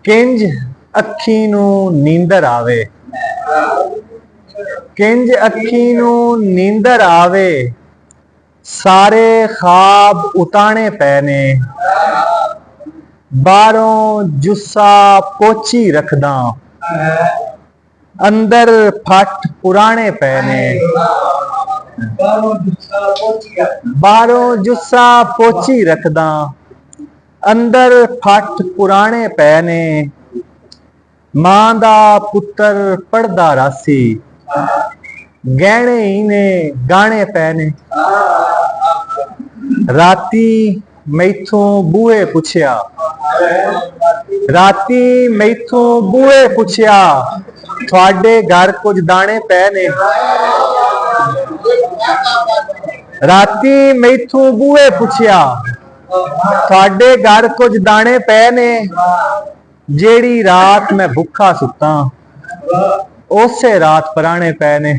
किंज अखी नू नींदर आवे, किंज अखी नू नींदर आवे, सारे ख्वाब उताने पै ने। बाहरों जुस्सा पोची रखदा, अंदर फट पुराने पै ने। बाहरों जुस्सा पोची रखदा, अंदर फट पुराने पै ने। मां दा पुत्तर पढ़दा रासी, गहने ही ने गाने पै ने। राती मैथों बूहे पुछया, राती मैथों बूहे पुछया, थोड़े घर कुछ दाने पै ने। राती मैथों बूहे पुछया, थोड़े घर कुछ दाने पै ने। जेड़ी रात मैं भुखा सुता, उसे रात पराने पै ने।